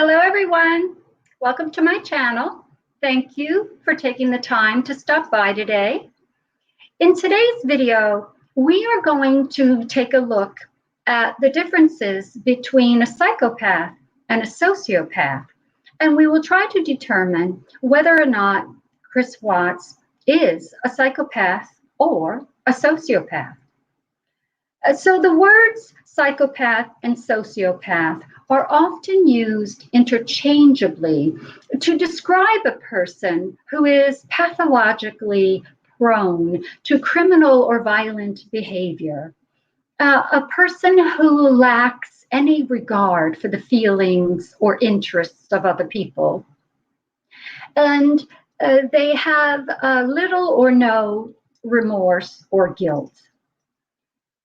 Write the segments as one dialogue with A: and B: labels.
A: Hello, everyone. Welcome to my channel. Thank you for taking the time to stop by today. In today's video, we are going to take a look at the differences between a psychopath and a sociopath, and we will try to determine whether or not Chris Watts is a psychopath or a sociopath. So the words psychopath and sociopath are often used interchangeably to describe a person who is pathologically prone to criminal or violent behavior, a person who lacks any regard for the feelings or interests of other people. And they have little or no remorse or guilt.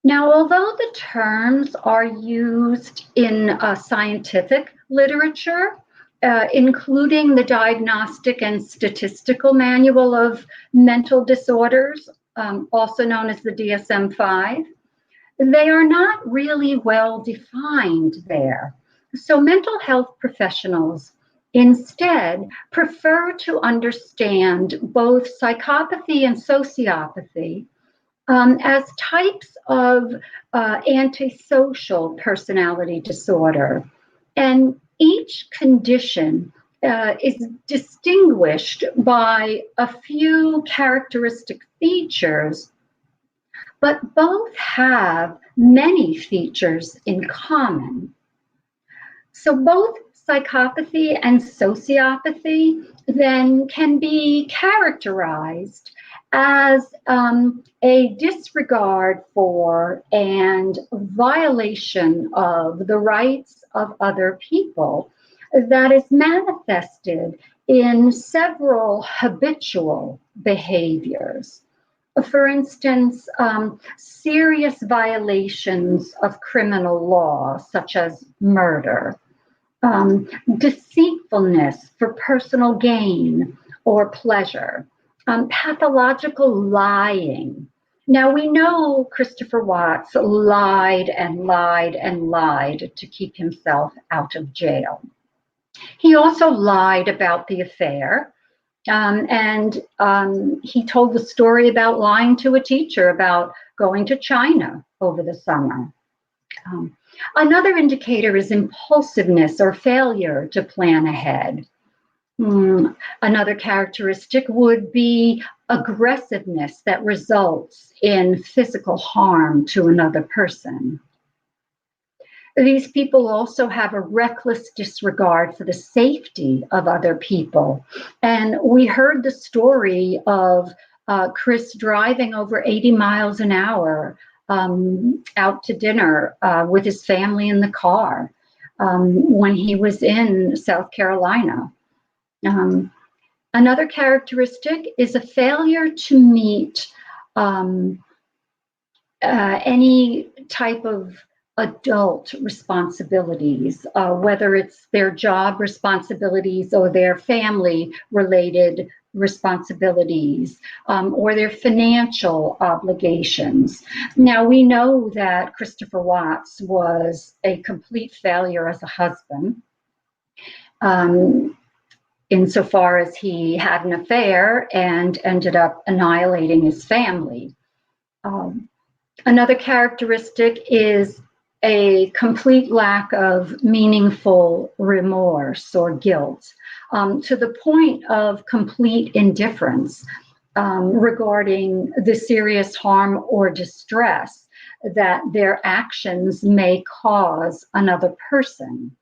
A: Now, although the terms are used in scientific literature, including the Diagnostic and Statistical Manual of Mental Disorders, also known as the DSM-5, they are not really well defined there. So mental health professionals instead prefer to understand both psychopathy and sociopathy as types of antisocial personality disorder. And each condition is distinguished by a few characteristic features, but both have many features in common. So both psychopathy and sociopathy then can be characterized as a disregard for and violation of the rights of other people that is manifested in several habitual behaviors. For instance, serious violations of criminal law, such as murder, deceitfulness for personal gain or pleasure, pathological lying. Now, we know Christopher Watts lied and lied and lied to keep himself out of jail. He also lied about the affair, and he told the story about lying to a teacher about going to China over the summer. Another indicator is impulsiveness or failure to plan ahead. Another characteristic would be aggressiveness that results in physical harm to another person. These people also have a reckless disregard for the safety of other people. And we heard the story of Chris driving over 80 miles an hour out to dinner with his family in the car when he was in South Carolina. Another characteristic is a failure to meet any type of adult responsibilities, whether it's their job responsibilities or their family-related responsibilities, or their financial obligations. Now, we know that Christopher Watts was a complete failure as a husband, insofar as he had an affair and ended up annihilating his family. Another characteristic is a complete lack of meaningful remorse or guilt, to the point of complete indifference regarding the serious harm or distress that their actions may cause another person.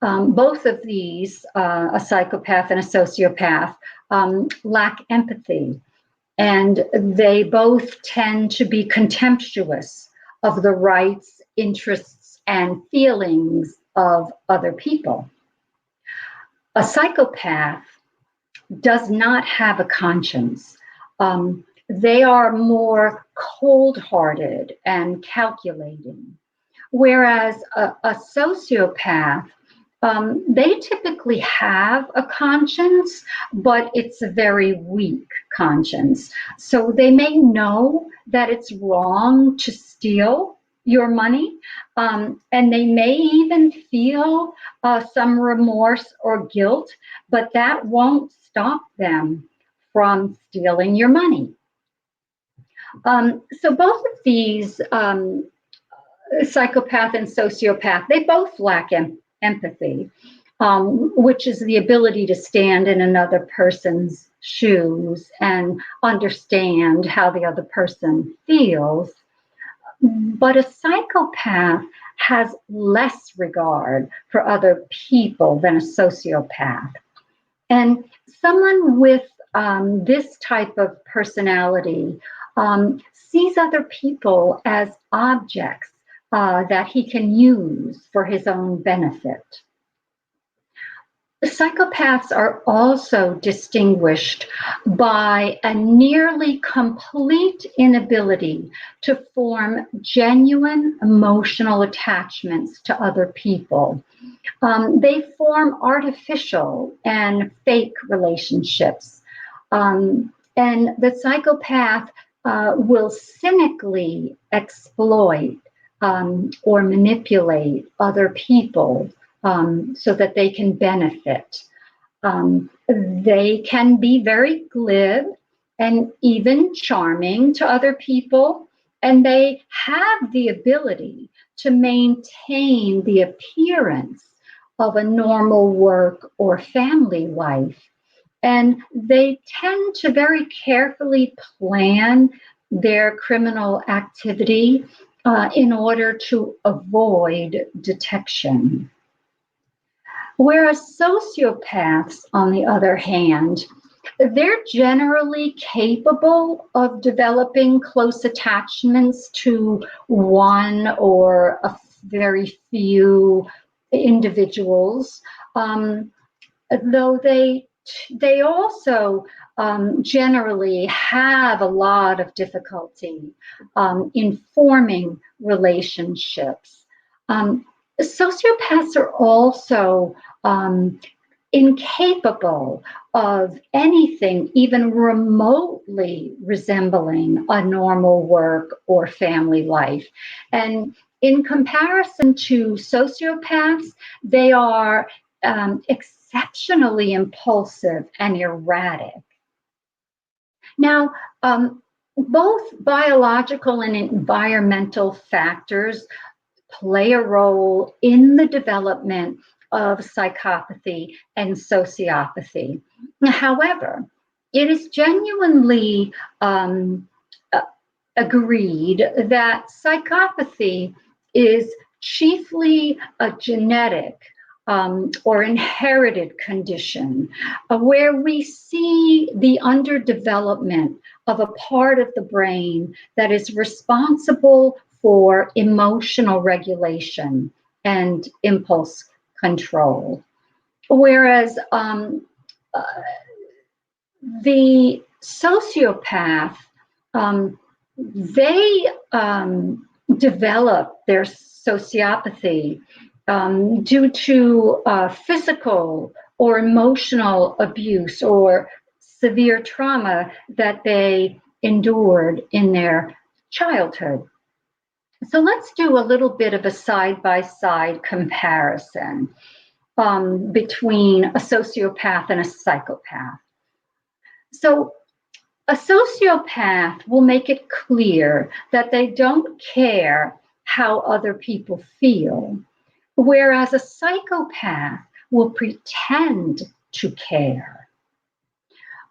A: Both of these, a psychopath and a sociopath, lack empathy, and they both tend to be contemptuous of the rights, interests, and feelings of other people. A psychopath does not have a conscience. They are more cold-hearted and calculating, whereas a sociopath, they typically have a conscience, but it's a very weak conscience. So they may know that it's wrong to steal, your money, and they may even feel some remorse or guilt, but that won't stop them from stealing your money. So both of these, psychopath and sociopath, they both lack empathy, which is the ability to stand in another person's shoes and understand how the other person feels. But a psychopath has less regard for other people than a sociopath. And someone with this type of personality sees other people as objects that he can use for his own benefit. Psychopaths are also distinguished by a nearly complete inability to form genuine emotional attachments to other people. They form artificial and fake relationships. And the psychopath will cynically exploit or manipulate other people so that they can benefit. They can be very glib and even charming to other people, and they have the ability to maintain the appearance of a normal work or family life. And they tend to very carefully plan their criminal activity in order to avoid detection. Whereas sociopaths, on the other hand, they're generally capable of developing close attachments to one or a very few individuals, though they also generally have a lot of difficulty in forming relationships. Sociopaths are also incapable of anything even remotely resembling a normal work or family life. And in comparison to sociopaths, they are exceptionally impulsive and erratic. Now, both biological and environmental factors play a role in the development of psychopathy and sociopathy. However, it is genuinely agreed that psychopathy is chiefly a genetic or inherited condition where we see the underdevelopment of a part of the brain that is responsible for emotional regulation and impulse control. Whereas the sociopath, they develop their sociopathy due to physical or emotional abuse or severe trauma that they endured in their childhood. So let's do a little bit of a side-by-side comparison between a sociopath and a psychopath. So a sociopath will make it clear that they don't care how other people feel, whereas a psychopath will pretend to care.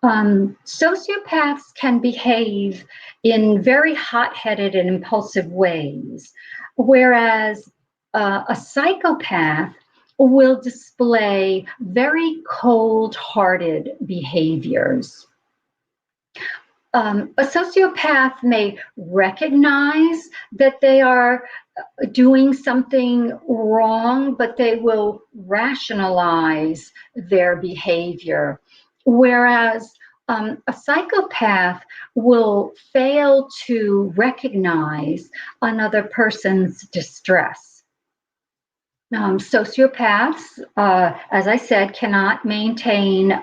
A: Sociopaths can behave in very hot-headed and impulsive ways, whereas a psychopath will display very cold-hearted behaviors. A sociopath may recognize that they are doing something wrong, but they will rationalize their behavior. Whereas a psychopath will fail to recognize another person's distress. Sociopaths, as I said, cannot maintain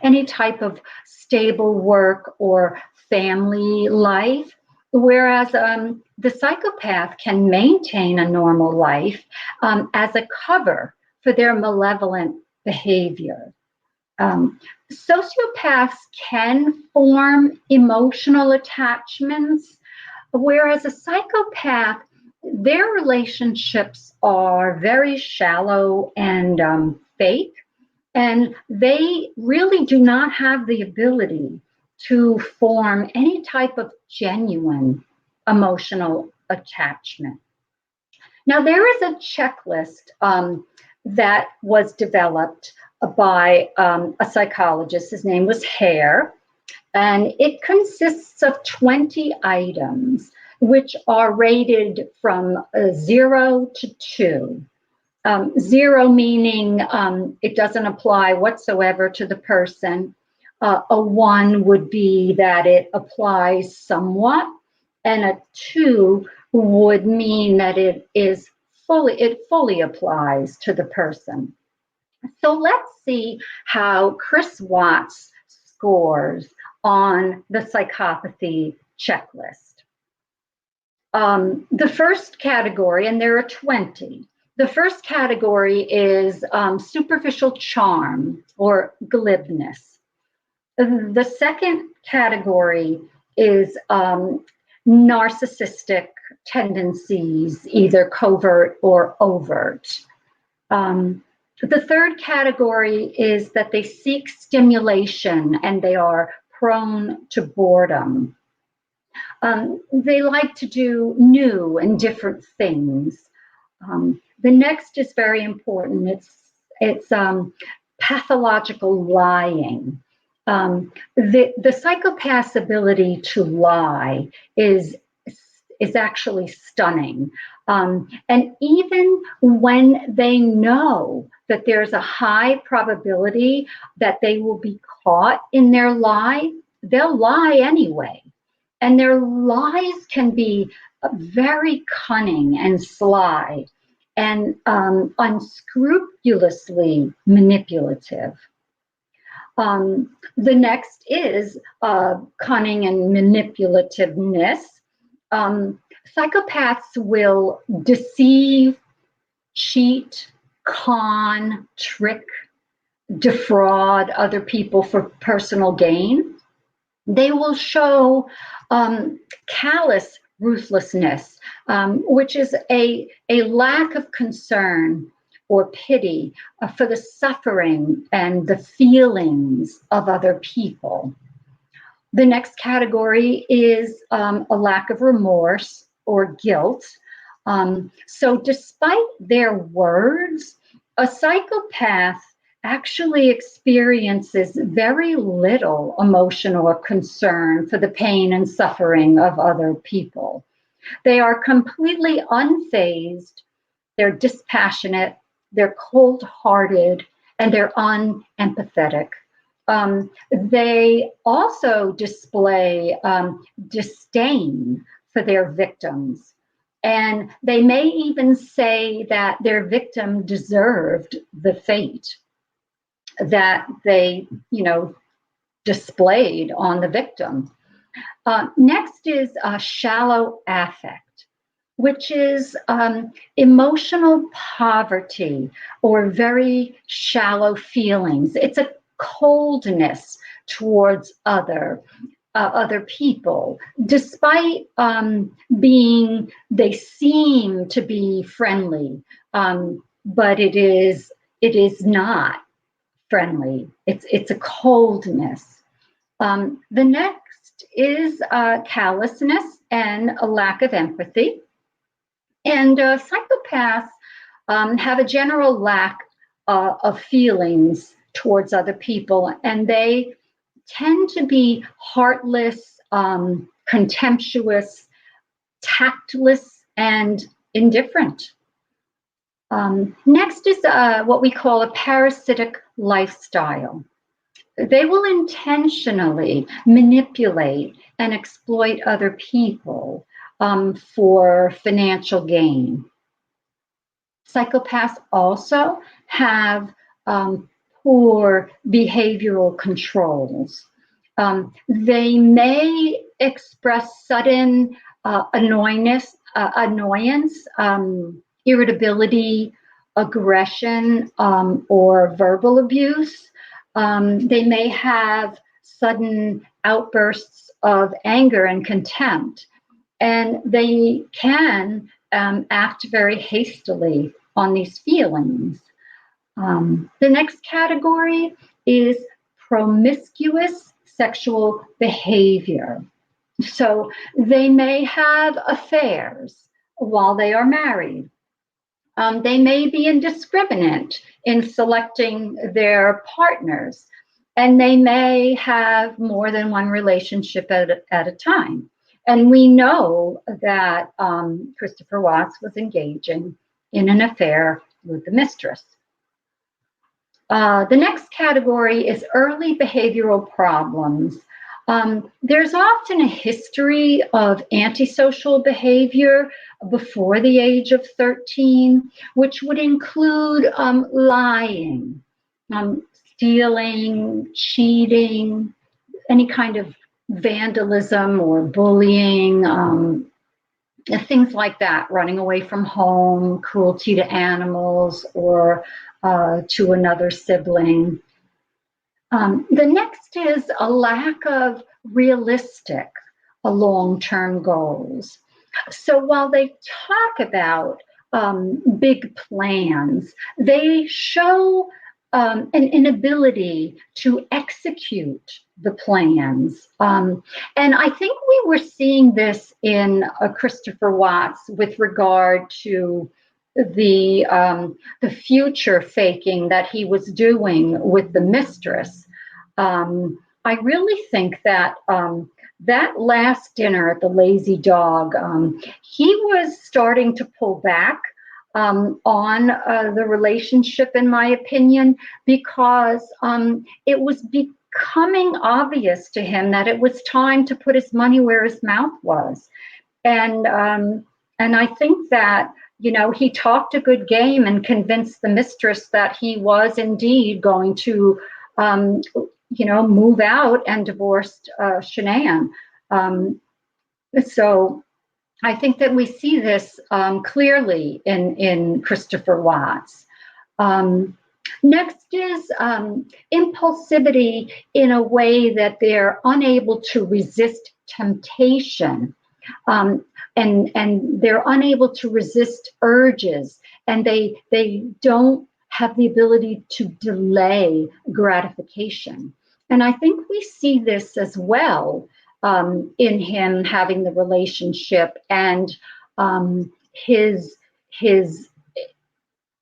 A: any type of stable work or family life. whereas the psychopath can maintain a normal life as a cover for their malevolent behavior. Sociopaths can form emotional attachments, whereas a psychopath, their relationships are very shallow and fake, and they really do not have the ability to form any type of genuine emotional attachment. Now, there is a checklist that was developed by a psychologist. His name was Hare, and it consists of 20 items, which are rated from 0 to 2. 0 meaning it doesn't apply whatsoever to the person. A 1 would be that it applies somewhat, and a 2 would mean that it fully applies to the person. So let's see how Chris Watts scores on the psychopathy checklist. The first category, and there are 20, the first category is superficial charm or glibness. The second category is narcissistic tendencies, either covert or overt. The third category is that they seek stimulation and they are prone to boredom. They like to do new and different things. The next is very important. It's pathological lying. The psychopath's ability to lie is actually stunning. And even when they know that there's a high probability that they will be caught in their lie, they'll lie anyway. And their lies can be very cunning and sly and unscrupulously manipulative. The next is cunning and manipulativeness. Psychopaths will deceive, cheat, con, trick, defraud other people for personal gain. They will show callous ruthlessness, which is a lack of concern or pity for the suffering and the feelings of other people. The next category is a lack of remorse or guilt. So despite their words, a psychopath actually experiences very little emotional concern for the pain and suffering of other people. They are completely unfazed, they're dispassionate, they're cold-hearted, and they're unempathetic. They also display disdain for their victims. And they may even say that their victim deserved the fate that they, displayed on the victim. Next is shallow affect, which is emotional poverty or very shallow feelings. It's a coldness towards other people, despite they seem to be friendly, but it is not friendly. It's a coldness. The next is callousness and a lack of empathy. And psychopaths have a general lack of feelings towards other people, and they tend to be heartless, contemptuous, tactless, and indifferent. Next is what we call a parasitic lifestyle. They will intentionally manipulate and exploit other people for financial gain. Psychopaths also have poor behavioral controls. They may express sudden annoyance, irritability, aggression, or verbal abuse. They may have sudden outbursts of anger and contempt, and they can act very hastily on these feelings. The next category is promiscuous sexual behavior. So they may have affairs while they are married. They may be indiscriminate in selecting their partners, and they may have more than one relationship at a time. And we know that Christopher Watts was engaging in an affair with the mistress. The next category is early behavioral problems. There's often a history of antisocial behavior before the age of 13, which would include lying, stealing, cheating, any kind of vandalism or bullying, things like that, running away from home, cruelty to animals, or to another sibling. The next is a lack of realistic long-term goals. So while they talk about big plans, they show an inability to execute the plans. And I think we were seeing this in Christopher Watts with regard to the future faking that he was doing with the mistress. I really think that that last dinner at the Lazy Dog, he was starting to pull back on the relationship, in my opinion, because it was becoming obvious to him that it was time to put his money where his mouth was. And I think that, you know, he talked a good game and convinced the mistress that he was indeed going to, you know, move out and divorced Shanann. So I think that we see this clearly in Christopher Watts. Next is impulsivity in a way that they're unable to resist temptation. And they're unable to resist urges, and they don't have the ability to delay gratification. And I think we see this as well in him having the relationship, and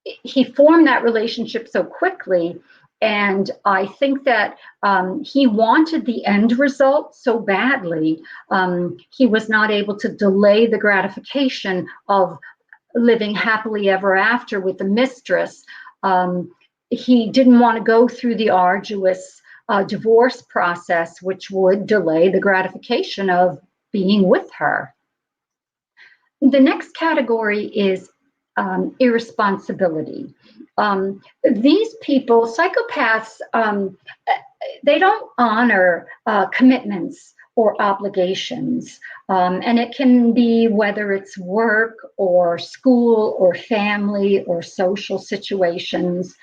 A: he formed that relationship so quickly. And I think that he wanted the end result so badly, he was not able to delay the gratification of living happily ever after with the mistress. He didn't want to go through the arduous divorce process, which would delay the gratification of being with her. The next category is irresponsibility. These people, psychopaths, they don't honor commitments or obligations. And it can be whether it's work or school or family or social situations.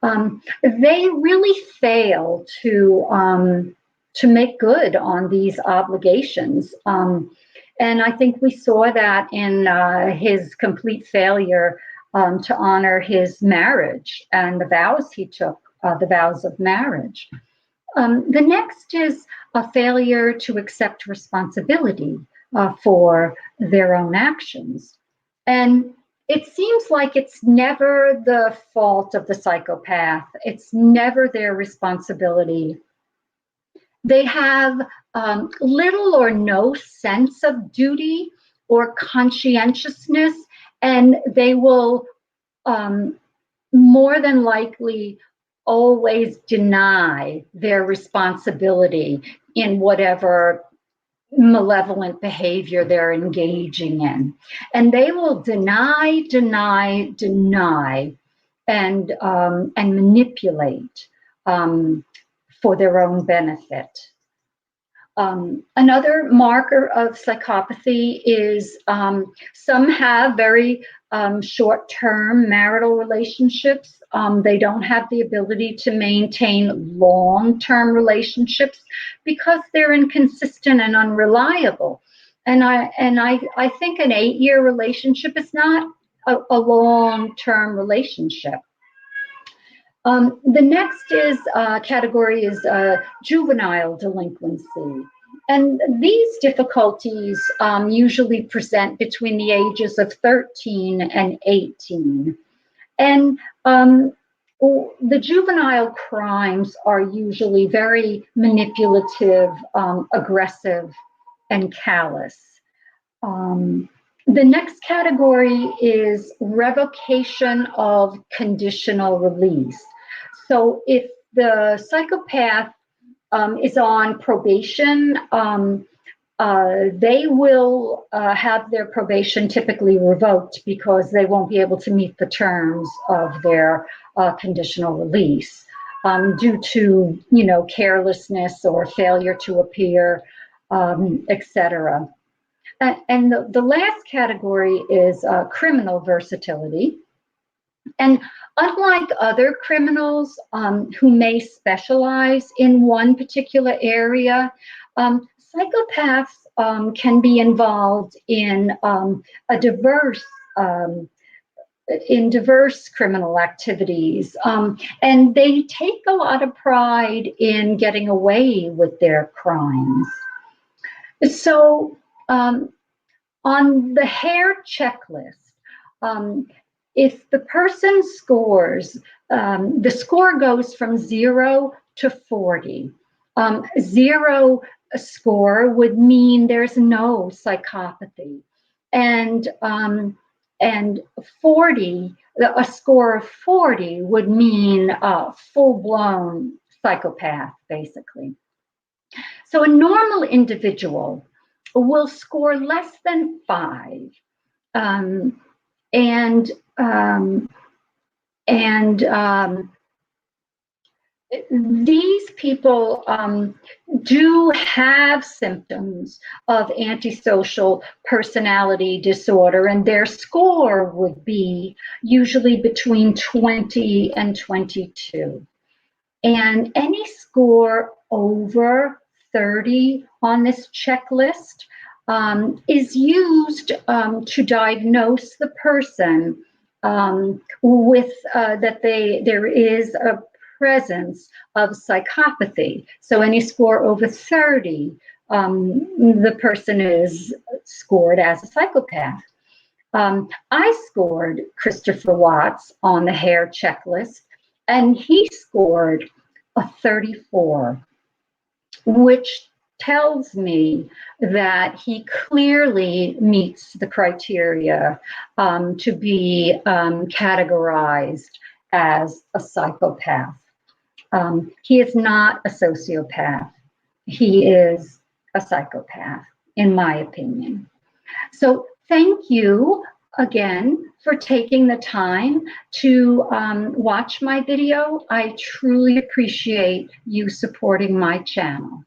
A: They really fail to make good on these obligations. And I think we saw that in his complete failure to honor his marriage and the vows he took, the vows of marriage. The next is a failure to accept responsibility for their own actions. And it seems like it's never the fault of the psychopath. It's never their responsibility. They have little or no sense of duty or conscientiousness, and they will more than likely always deny their responsibility in whatever malevolent behavior they're engaging in. And they will deny, and manipulate for their own benefit. Another marker of psychopathy is some have very short-term marital relationships. They don't have the ability to maintain long-term relationships because they're inconsistent and unreliable. And I think an 8-year relationship is not a long-term relationship. The next category is juvenile delinquency. And these difficulties usually present between the ages of 13 and 18. And the juvenile crimes are usually very manipulative, aggressive, and callous. The next category is revocation of conditional release. So if the psychopath is on probation, they will have their probation typically revoked because they won't be able to meet the terms of their conditional release due to, carelessness or failure to appear, etc. And the last category is criminal versatility. And unlike other criminals who may specialize in one particular area, psychopaths can be involved in diverse criminal activities, and they take a lot of pride in getting away with their crimes. So on the Hare checklist, if the person scores, the score goes from 0 to 40. 0 score would mean there's no psychopathy, and 40, a score of 40 would mean full-blown psychopath, basically. So a normal individual will score less than 5. These people do have symptoms of antisocial personality disorder, and their score would be usually between 20 and 22. And any score over 30 on this checklist is used to diagnose the person with that there is a presence of psychopathy. So any score over 30, the person is scored as a psychopath. I scored Christopher Watts on the Hare checklist, and he scored a 34, which tells me that he clearly meets the criteria to be categorized as a psychopath. He is not a sociopath. He is a psychopath, in my opinion. So thank you again for taking the time to watch my video. I truly appreciate you supporting my channel.